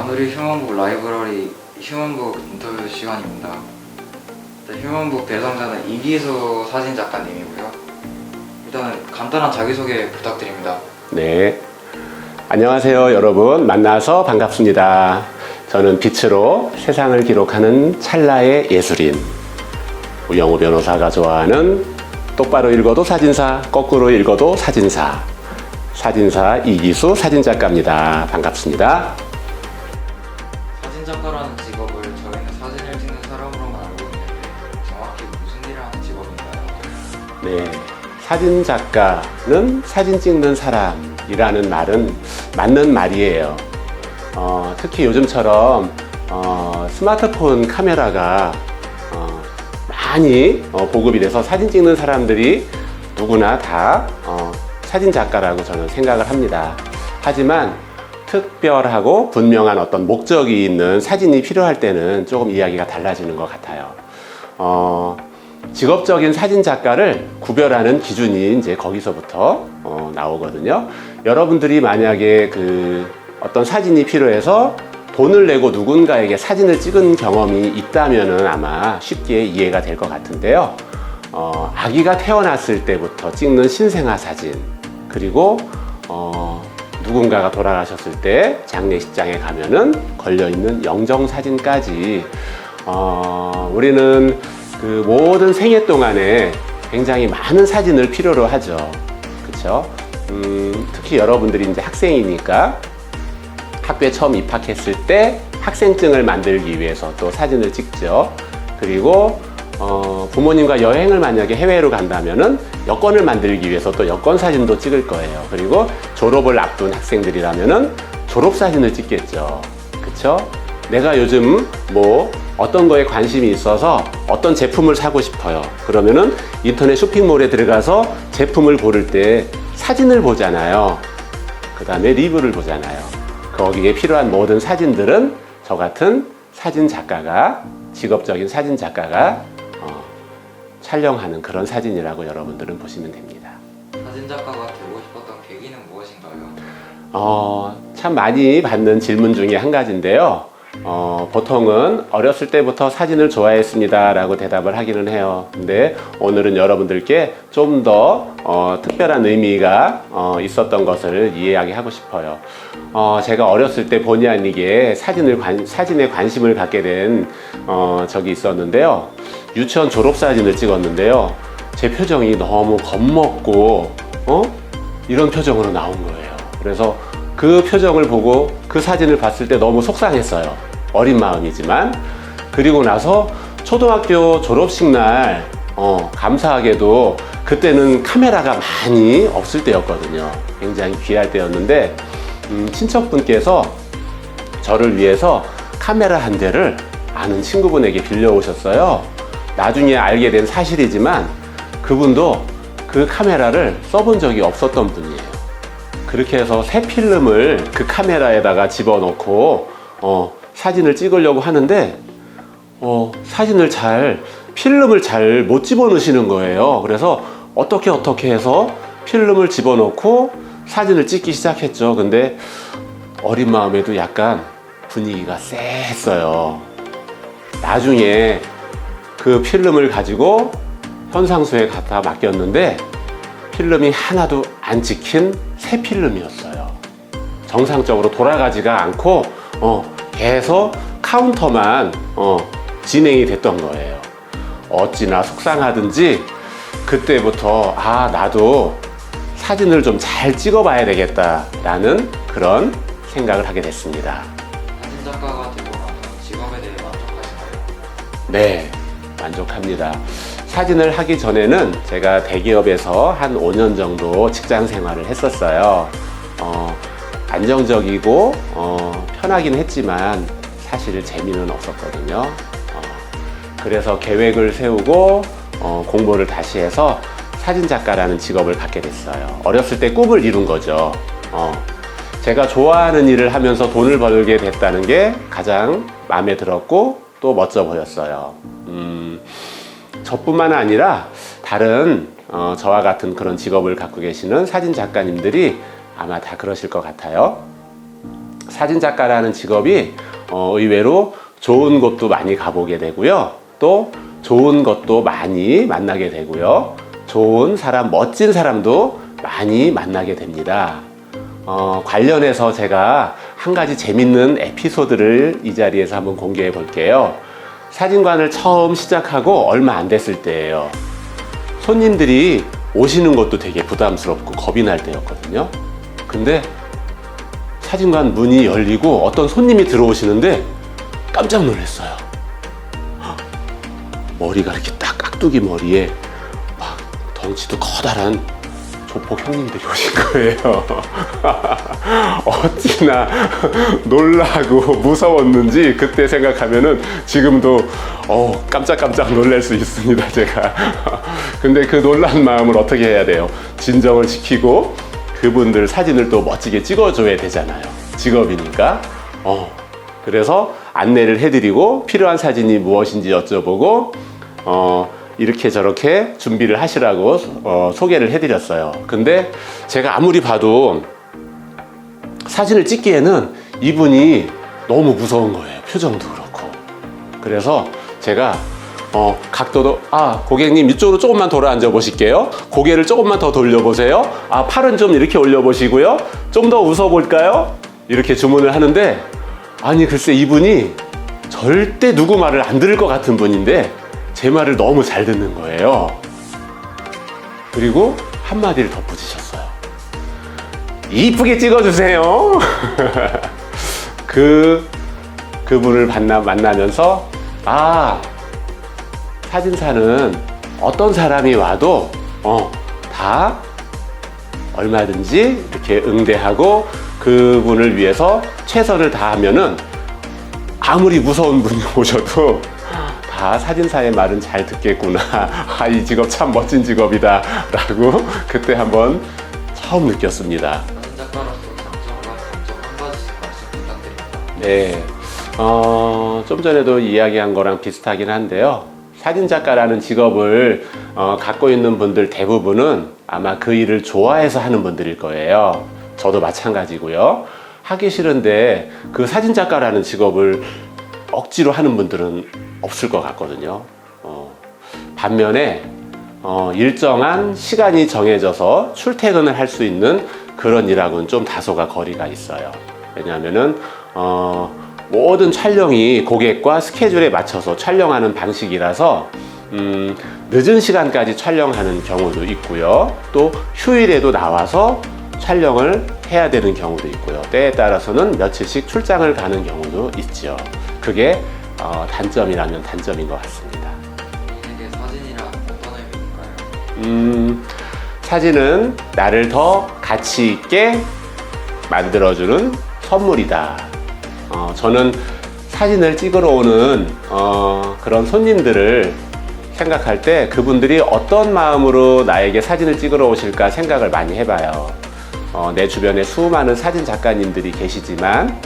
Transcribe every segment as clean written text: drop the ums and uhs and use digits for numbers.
아누리 휴먼북 라이브러리 휴먼북 인터뷰 시간입니다. 휴먼북 대상자는 이기수 사진작가님이고요. 일단은 간단한 자기소개 부탁드립니다. 네, 안녕하세요 여러분. 만나서 반갑습니다. 저는 빛으로 세상을 기록하는 찰나의 예술인 우영우 변호사가 좋아하는 똑바로 읽어도 사진사, 거꾸로 읽어도 사진사 이기수 사진작가입니다. 반갑습니다. 사진작가라는 직업을 저희는 사진을 찍는 사람으로만 알고 있는데 정확히 무슨 일을 하는 직업인가요? 네, 사진작가는 사진 찍는 사람이라는 말은 맞는 말이에요. 특히 요즘처럼 스마트폰 카메라가 많이 보급이 돼서 사진 찍는 사람들이 누구나 다 사진작가라고 저는 생각을 합니다. 하지만 특별하고 분명한 어떤 목적이 있는 사진이 필요할 때는 조금 이야기가 달라지는 것 같아요. 직업적인 사진작가를 구별하는 기준이 이제 거기서부터 나오거든요. 여러분들이 만약에 어떤 사진이 필요해서 돈을 내고 누군가에게 사진을 찍은 경험이 있다면은 아마 쉽게 이해가 될 것 같은데요. 아기가 태어났을 때부터 찍는 신생아 사진, 그리고 누군가가 돌아가셨을 때 장례식장에 가면은 걸려있는 영정사진까지 우리는 그 모든 생애 동안에 굉장히 많은 사진을 필요로 하죠. 그렇죠? 특히 여러분들이 이제 학생이니까 학교에 처음 입학했을 때 학생증을 만들기 위해서 또 사진을 찍죠. 그리고 부모님과 여행을 만약에 해외로 간다면은 여권을 만들기 위해서 또 여권 사진도 찍을 거예요. 그리고 졸업을 앞둔 학생들이라면은 졸업 사진을 찍겠죠. 그쵸? 내가 요즘 어떤 거에 관심이 있어서 어떤 제품을 사고 싶어요. 그러면은 인터넷 쇼핑몰에 들어가서 제품을 고를 때 사진을 보잖아요. 그 다음에 리뷰를 보잖아요. 거기에 필요한 모든 사진들은 저 같은 사진 작가가, 직업적인 사진 작가가 촬영하는 그런 사진이라고 여러분들은 보시면 됩니다. 사진작가가 되고 싶었던 계기는 무엇인가요? 참 많이 받는 질문 중에 한 가지인데요. 보통은 어렸을 때부터 사진을 좋아했습니다 라고 대답을 하기는 해요. 근데 오늘은 여러분들께 좀 더 특별한 의미가 있었던 것을 이야기하고 싶어요. 제가 어렸을 때 본의 아니게 사진에 관심을 갖게 된 적이 있었는데요. 유치원 졸업사진을 찍었는데요. 제 표정이 너무 겁먹고 이런 표정으로 나온 거예요. 그래서 그 표정을 보고 그 사진을 봤을 때 너무 속상했어요. 어린 마음이지만. 그리고 나서 초등학교 졸업식 날 감사하게도 그때는 카메라가 많이 없을 때였거든요. 굉장히 귀할 때였는데 친척분께서 저를 위해서 카메라 한 대를 아는 친구분에게 빌려오셨어요. 나중에 알게 된 사실이지만 그분도 그 카메라를 써본 적이 없었던 분이에요. 그렇게 해서 새 필름을 그 카메라에다가 집어넣고 사진을 찍으려고 하는데 필름을 잘 못 집어넣으시는 거예요. 그래서 어떻게 해서 필름을 집어넣고 사진을 찍기 시작했죠. 근데 어린 마음에도 약간 분위기가 쎄했어요. 나중에 그 필름을 가지고 현상소에 갖다 맡겼는데 필름이 하나도 안 찍힌 새 필름이었어요. 정상적으로 돌아가지가 않고 계속 카운터만 진행이 됐던 거예요. 어찌나 속상하든지 그때부터 나도 사진을 좀 잘 찍어봐야 되겠다라는 그런 생각을 하게 됐습니다. 사진작가가 되고 나서 직업에 대해 만족하시나요? 네, 만족합니다. 사진을 하기 전에는 제가 대기업에서 한 5년 정도 직장 생활을 했었어요. 안정적이고 편하긴 했지만 사실 재미는 없었거든요. 그래서 계획을 세우고 공부를 다시 해서 사진작가라는 직업을 갖게 됐어요. 어렸을 때 꿈을 이룬 거죠. 제가 좋아하는 일을 하면서 돈을 벌게 됐다는 게 가장 마음에 들었고 또 멋져 보였어요. 저뿐만 아니라 다른 저와 같은 그런 직업을 갖고 계시는 사진 작가님들이 아마 다 그러실 것 같아요. 사진작가라는 직업이 의외로 좋은 곳도 많이 가보게 되고요. 또 좋은 것도 많이 만나게 되고요. 좋은 사람, 멋진 사람도 많이 만나게 됩니다. 관련해서 제가 한 가지 재밌는 에피소드를 이 자리에서 한번 공개해 볼게요. 사진관을 처음 시작하고 얼마 안 됐을 때예요. 손님들이 오시는 것도 되게 부담스럽고 겁이 날 때였거든요. 근데 사진관 문이 열리고 어떤 손님이 들어오시는데 깜짝 놀랐어요. 머리가 이렇게 딱 깍두기 머리에 막 덩치도 커다란 조폭 형님들이 오신 거예요. 어찌나 놀라고 무서웠는지 그때 생각하면은 지금도 깜짝깜짝 놀랄 수 있습니다, 제가. 근데 그 놀란 마음을 어떻게 해야 돼요? 진정을 지키고 그분들 사진을 또 멋지게 찍어줘야 되잖아요. 직업이니까. 그래서 안내를 해드리고 필요한 사진이 무엇인지 여쭤보고 이렇게 저렇게 준비를 하시라고 소개를 해드렸어요. 근데 제가 아무리 봐도 사진을 찍기에는 이분이 너무 무서운 거예요. 표정도 그렇고. 그래서 제가 각도도 고객님 이쪽으로 조금만 돌아 앉아 보실게요. 고개를 조금만 더 돌려보세요. 팔은 좀 이렇게 올려보시고요. 좀 더 웃어볼까요? 이렇게 주문을 하는데 아니 글쎄 이분이 절대 누구 말을 안 들을 것 같은 분인데 제 말을 너무 잘 듣는 거예요. 그리고 한마디를 덧붙이셨어요. 이쁘게 찍어주세요. 그분을 만나면서 사진사는 어떤 사람이 와도 다 얼마든지 이렇게 응대하고 그분을 위해서 최선을 다하면은 아무리 무서운 분이 오셔도 다 사진사의 말은 잘 듣겠구나. 이 직업 참 멋진 직업이다 라고 그때 한번 처음 느꼈습니다. 사진작가로서 장점과 단점 한 가지씩 말씀 부탁드립니다. 네, 좀 전에도 이야기한 거랑 비슷하긴 한데요. 사진작가라는 직업을 갖고 있는 분들 대부분은 아마 그 일을 좋아해서 하는 분들일 거예요. 저도 마찬가지고요. 하기 싫은데 그 사진작가라는 직업을 억지로 하는 분들은 없을 것 같거든요. 반면에 일정한 시간이 정해져서 출퇴근을 할 수 있는 그런 일하고는 좀 다소가 거리가 있어요. 왜냐하면은 모든 촬영이 고객과 스케줄에 맞춰서 촬영하는 방식이라서 늦은 시간까지 촬영하는 경우도 있고요. 또 휴일에도 나와서 촬영을 해야 되는 경우도 있고요. 때에 따라서는 며칠씩 출장을 가는 경우도 있죠. 그게 단점이라면 단점인 것 같습니다. 본인에게 사진이란 어떤 의미인가요? 사진은 나를 더 가치 있게 만들어주는 선물이다. 저는 사진을 찍으러 오는 그런 손님들을 생각할 때 그분들이 어떤 마음으로 나에게 사진을 찍으러 오실까 생각을 많이 해봐요. 내 주변에 수많은 사진 작가님들이 계시지만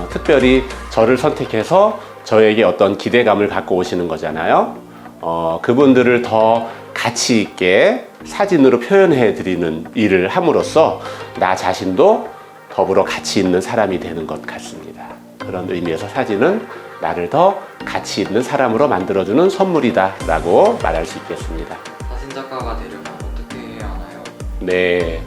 특별히 저를 선택해서 저에게 어떤 기대감을 갖고 오시는 거잖아요. 그분들을 더 가치 있게 사진으로 표현해 드리는 일을 함으로써 나 자신도 더불어 가치 있는 사람이 되는 것 같습니다. 그런 의미에서 사진은 나를 더 가치 있는 사람으로 만들어주는 선물이다 라고 말할 수 있겠습니다. 사진작가가 되려면 어떻게 해야 하나요? 네,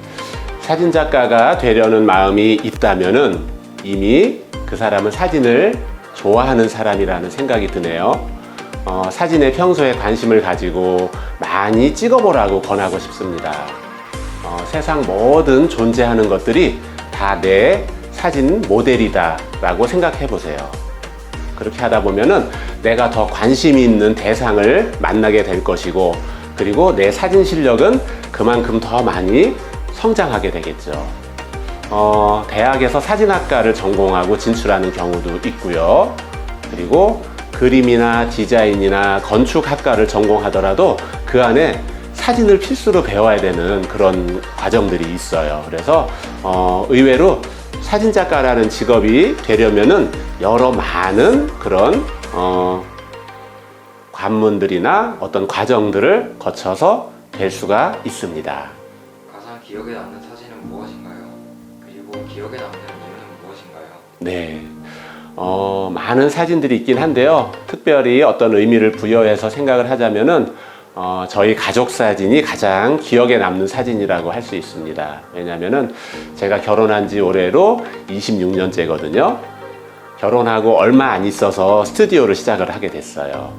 사진작가가 되려는 마음이 있다면은 이미 그 사람은 사진을 좋아하는 사람이라는 생각이 드네요. 사진에 평소에 관심을 가지고 많이 찍어보라고 권하고 싶습니다. 세상 모든 존재하는 것들이 다 내 사진 모델이다 라고 생각해 보세요. 그렇게 하다 보면은 내가 더 관심이 있는 대상을 만나게 될 것이고, 그리고 내 사진 실력은 그만큼 더 많이 성장하게 되겠죠. 대학에서 사진학과를 전공하고 진출하는 경우도 있고요. 그리고 그림이나 디자인이나 건축학과를 전공하더라도 그 안에 사진을 필수로 배워야 되는 그런 과정들이 있어요. 그래서 의외로 사진작가라는 직업이 되려면은 여러 많은 그런 관문들이나 어떤 과정들을 거쳐서 될 수가 있습니다. 가장 기억에 남는 사진은 무엇인가요? 그리고 기억에 남는 이유는 무엇인가요? 네. 많은 사진들이 있긴 한데요. 특별히 어떤 의미를 부여해서 생각을 하자면은 저희 가족 사진이 가장 기억에 남는 사진이라고 할 수 있습니다. 왜냐면은 제가 결혼한 지 올해로 26년째거든요. 결혼하고 얼마 안 있어서 스튜디오를 시작을 하게 됐어요.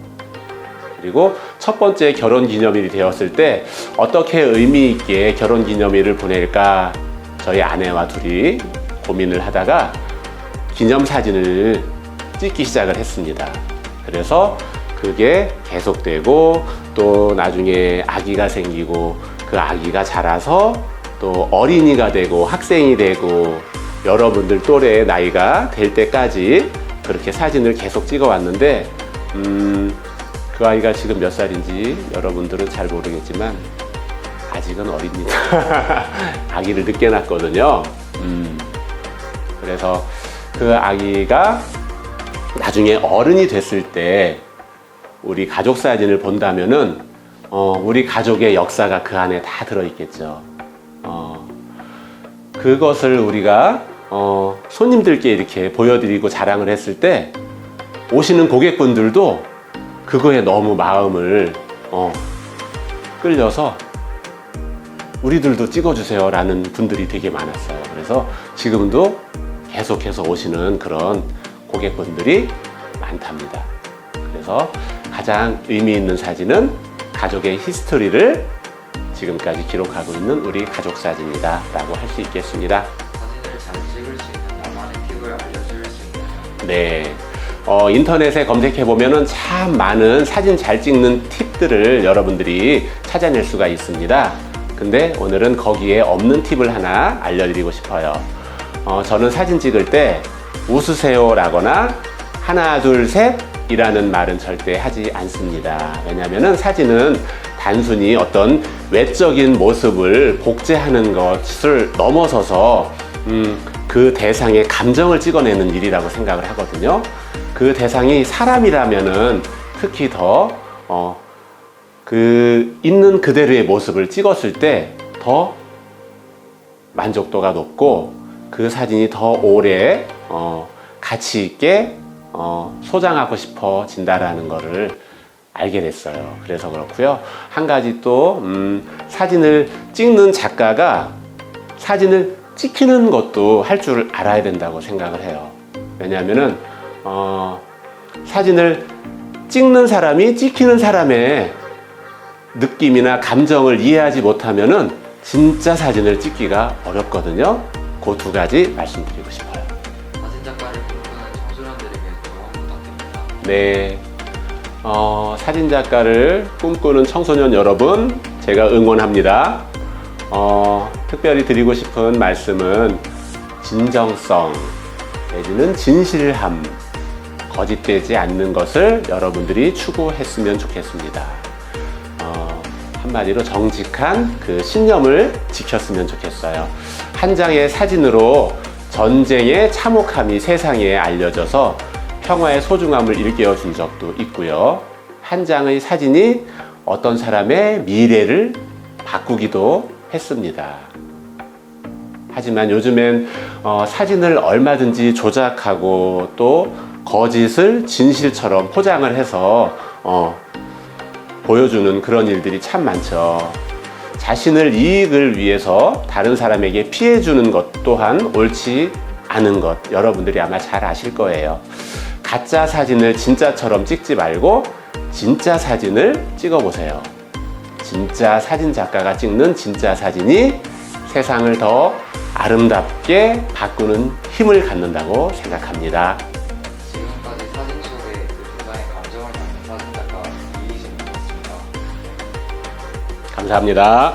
그리고 첫 번째 결혼 기념일이 되었을 때 어떻게 의미 있게 결혼 기념일을 보낼까 저희 아내와 둘이 고민을 하다가 기념사진을 찍기 시작을 했습니다. 그래서 그게 계속되고 또 나중에 아기가 생기고 그 아기가 자라서 또 어린이가 되고 학생이 되고 여러분들 또래의 나이가 될 때까지 그렇게 사진을 계속 찍어 왔는데 그 아이가 지금 몇 살인지 여러분들은 잘 모르겠지만 아직은 어립니다. 아기를 늦게 낳았거든요. 그래서 그 아기가 나중에 어른이 됐을 때 우리 가족 사진을 본다면은 우리 가족의 역사가 그 안에 다 들어있겠죠. 그것을 우리가 손님들께 이렇게 보여드리고 자랑을 했을 때 오시는 고객분들도 그거에 너무 마음을 끌려서 우리들도 찍어주세요 라는 분들이 되게 많았어요. 그래서 지금도 계속해서 오시는 그런 고객분들이 많답니다. 그래서 가장 의미 있는 사진은 가족의 히스토리를 지금까지 기록하고 있는 우리 가족 사진이다 라고 할 수 있겠습니다. 사진을 잘 찍을 수 있는 나만의 팁을 알려줄 수 있나요? 네. 인터넷에 검색해 보면은 참 많은 사진 잘 찍는 팁들을 여러분들이 찾아낼 수가 있습니다. 근데 오늘은 거기에 없는 팁을 하나 알려드리고 싶어요. 저는 사진 찍을 때 웃으세요 라거나 하나 둘 셋 이라는 말은 절대 하지 않습니다. 왜냐하면 사진은 단순히 어떤 외적인 모습을 복제하는 것을 넘어서서 그 대상의 감정을 찍어내는 일이라고 생각을 하거든요. 그 대상이 사람이라면은 특히 더 그 있는 그대로의 모습을 찍었을 때 더 만족도가 높고 그 사진이 더 오래 가치 있게 소장하고 싶어진다라는 거를 알게 됐어요. 그래서 그렇고요. 한 가지 또 사진을 찍는 작가가 사진을 찍히는 것도 할 줄 알아야 된다고 생각을 해요. 왜냐하면은 사진을 찍는 사람이 찍히는 사람의 느낌이나 감정을 이해하지 못하면은 진짜 사진을 찍기가 어렵거든요. 그 두 가지 말씀드리고 싶어요. 사진 작가를 꿈꾸는 청소년들에게 조언 부탁드립니다. 네. 사진 작가를 꿈꾸는 청소년 여러분, 제가 응원합니다. 특별히 드리고 싶은 말씀은 진정성, 내지는 진실함, 거짓되지 않는 것을 여러분들이 추구했으면 좋겠습니다. 한마디로 정직한 그 신념을 지켰으면 좋겠어요. 한 장의 사진으로 전쟁의 참혹함이 세상에 알려져서 평화의 소중함을 일깨워 준 적도 있고요. 한 장의 사진이 어떤 사람의 미래를 바꾸기도 했습니다. 하지만 요즘엔 사진을 얼마든지 조작하고 또 거짓을 진실처럼 포장을 해서 보여주는 그런 일들이 참 많죠. 자신을 이익을 위해서 다른 사람에게 피해 주는 것 또한 옳지 않은 것 여러분들이 아마 잘 아실 거예요. 가짜 사진을 진짜처럼 찍지 말고 진짜 사진을 찍어 보세요. 진짜 사진 작가가 찍는 진짜 사진이 세상을 더 아름답게 바꾸는 힘을 갖는다고 생각합니다. 지금까지 사진 속에 그 순간의 감정을 담는 사진 작가 이희진 것 같습니다. 감사합니다.